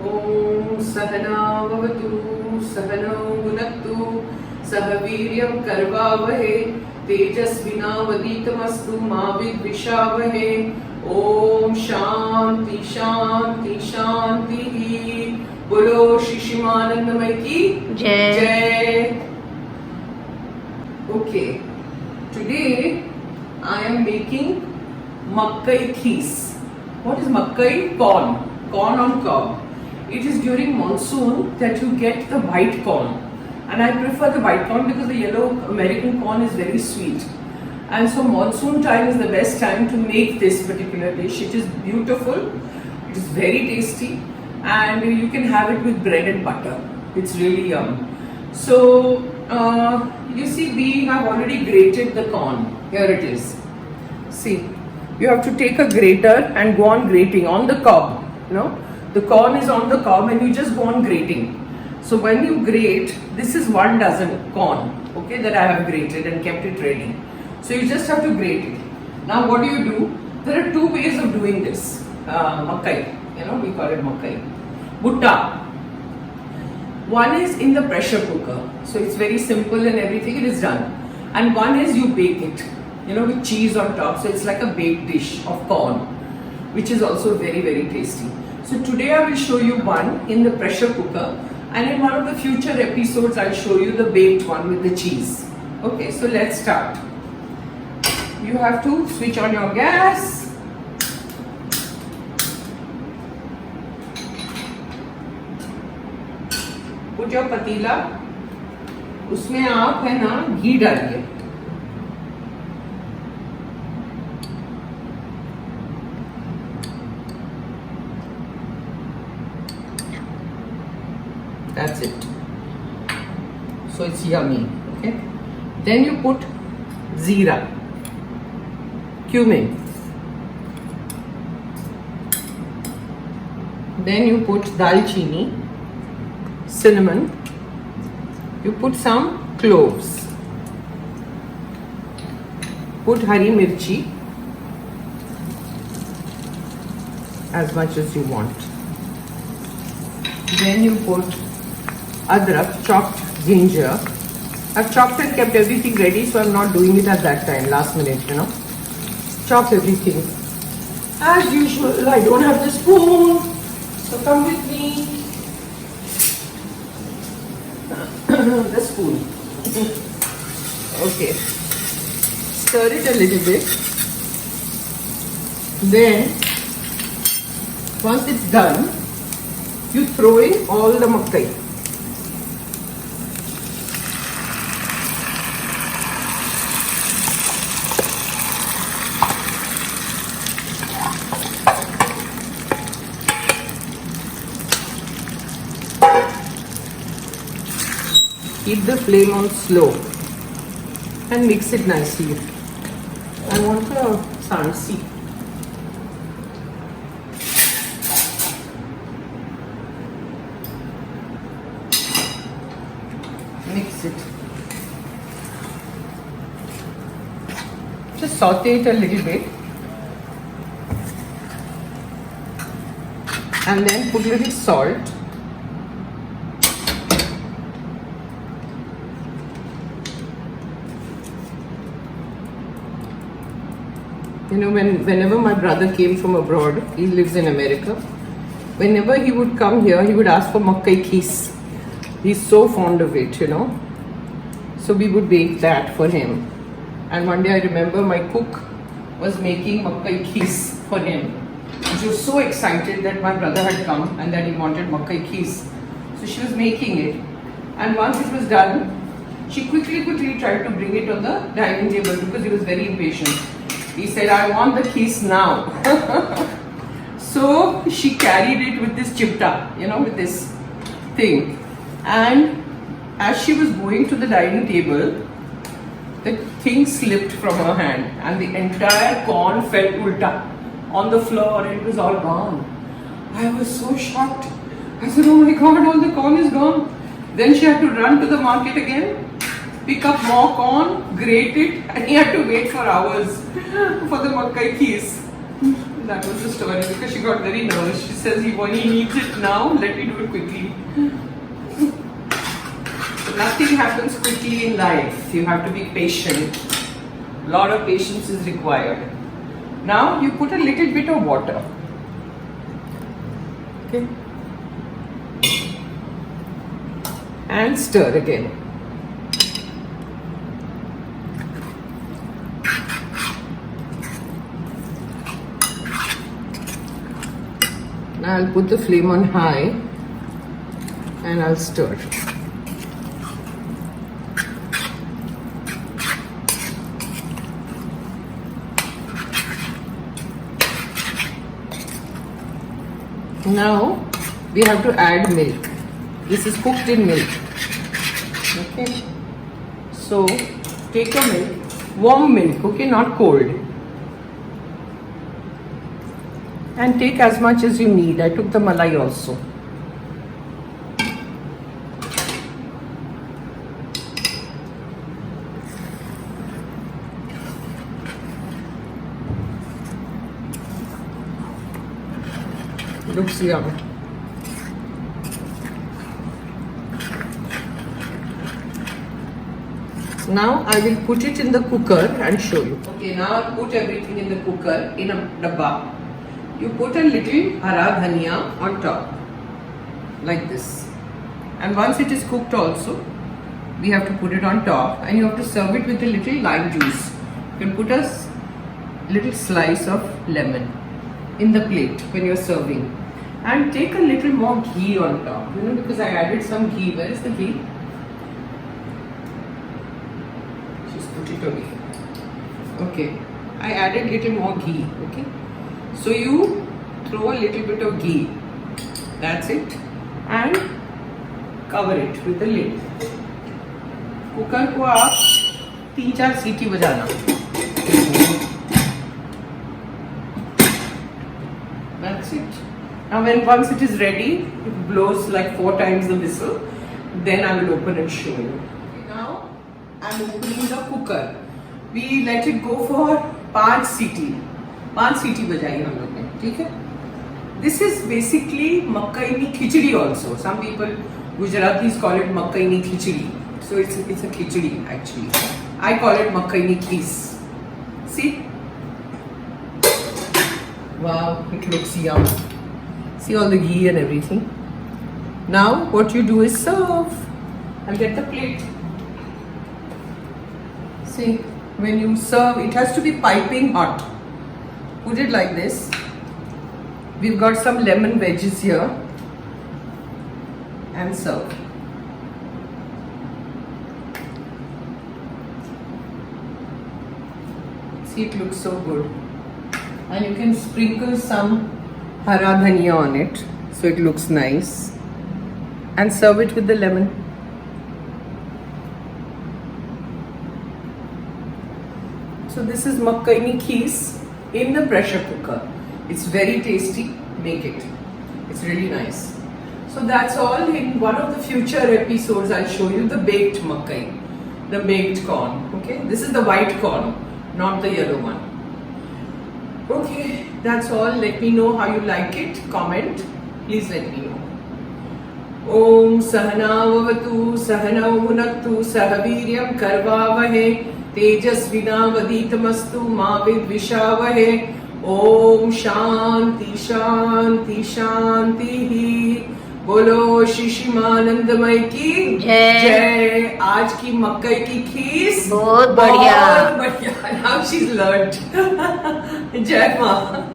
Om Sahana Vavatu Sahano Gunaktu Sahaviryam Karvavahe Tejasvinavaditamastu Mavid Vishavahe Om Shanti Shanti Shanti Bolo Shishimanandamai ki Jai. Okay, today I am making Makai Khees. What is Makai? Corn. Corn on cob. It is during monsoon that you get the white corn, and I prefer the white corn because the yellow American corn is very sweet, and so monsoon time is the best time to make this particular dish. It is beautiful, it is very tasty, and you can have it with bread and butter. It's really yum. So you see, we have already grated the corn. Here it is. See, you have to take a grater and go on grating on the cob. The corn is on the cob and you just go on grating. So when you grate, this is 1 dozen corn, okay, that I have grated and kept it ready. So you just have to grate it. Now what do? There are 2 ways of doing this. Makai, we call it Makai. Butta. One is in the pressure cooker. So it's very simple and everything, it is done. And one is you bake it, with cheese on top. So it's like a baked dish of corn, which is also very, very tasty. So today I will show you one in the pressure cooker, and in one of the future episodes I'll show you the baked one with the cheese. Okay, so let's start. You have to switch on your gas. Put your patila. उसमें आप है ना घी डालिए. That's it. So it's yummy. Okay. Then you put jeera, cumin. Then you put dalchini, cinnamon. You put some cloves. Put hari mirchi, as much as you want. Then you put adrak, chopped ginger. I've chopped and kept everything ready, so I'm not doing it at that time, last minute, Chop everything. As usual, I don't have the spoon, so come with me. The spoon. Okay. Stir it a little bit. Then, once it's done, you throw in all the makai. Keep the flame on slow and mix it nicely. I want a sansi. Mix it. Just saute it a little bit and then put a little salt. Whenever my brother came from abroad, he lives in America. Whenever he would come here, he would ask for Makai Khees. He's so fond of it, So we would bake that for him. And one day I remember my cook was making Makai Khees for him. She was so excited that my brother had come and that he wanted Makai Khees. So she was making it. And once it was done, she quickly tried to bring it on the dining table because he was very impatient. He said, I want the Khees now. So she carried it with this chipta, with this thing. And as she was going to the dining table, the thing slipped from her hand and the entire corn fell ulta on the floor and it was all gone. I was so shocked. I said, oh my God, all the corn is gone. Then she had to run to the market again, pick up more corn, grate it, and he had to wait for hours for the Makai Khees. That was the story because she got very nervous. She says he needs it now. Let me do it quickly. So nothing happens quickly in life. You have to be patient. A lot of patience is required. Now you put a little bit of water. Okay. And stir again. Now I'll put the flame on high and I'll stir. Now we have to add milk. This is cooked in milk. Okay. So take a milk, warm milk, okay, not cold. And take as much as you need. I took the malai also. Looks yummy. Now I will put it in the cooker and show you. Okay, now I'll put everything in the cooker in a dabba. You put a little hara dhania on top, like this. And once it is cooked also, we have to put it on top and you have to serve it with a little lime juice. You can put a little slice of lemon in the plate when you're serving. And take a little more ghee on top, because I added some ghee. Where is the ghee? Just put it away. Okay, I added little more ghee, okay. So you throw a little bit of ghee, that's it, and cover it with the lid. Cooker को आप 3-4 सीटी बजाना. That's it. Now once it is ready, it blows like 4 times the whistle, then I will open and show you. Now I am opening the cooker. We let it go for 5 सीटी. 5 सीटी बजाई हम लोग ने, ठीक है? This is basically Makai Khichdi also. Some people, Gujaratis call it Makai Khichdi. So it's a khichdi actually. I call it Makai Khees. See? Wow, it looks yum. See all the ghee and everything. Now what you do is serve. I'll get the plate. See, when you serve, it has to be piping hot. Put it like this. We've got some lemon wedges here. And serve. See, it looks so good. And you can sprinkle some hara dhania on it, so it looks nice. And serve it with the lemon. So this is Makai Khees in the pressure cooker. It's very tasty. Make it. It's really nice. So that's all. In one of the future episodes, I'll show you the baked makai, the baked corn. Okay, this is the white corn, not the yellow one. Okay, that's all. Let me know how you like it. Comment. Please let me know. Om Sahana Vavatu Sahana Munaktu Sahaviryam Karvavahe Tejasvinavaditamastu Mavid Vishavahe. Om Shanti Shanti Shanti. बोलो शिशिमानंदमय की जय. आज की मक्कई की खीस बहुत बढ़िया. Now she's learned. जय माँ.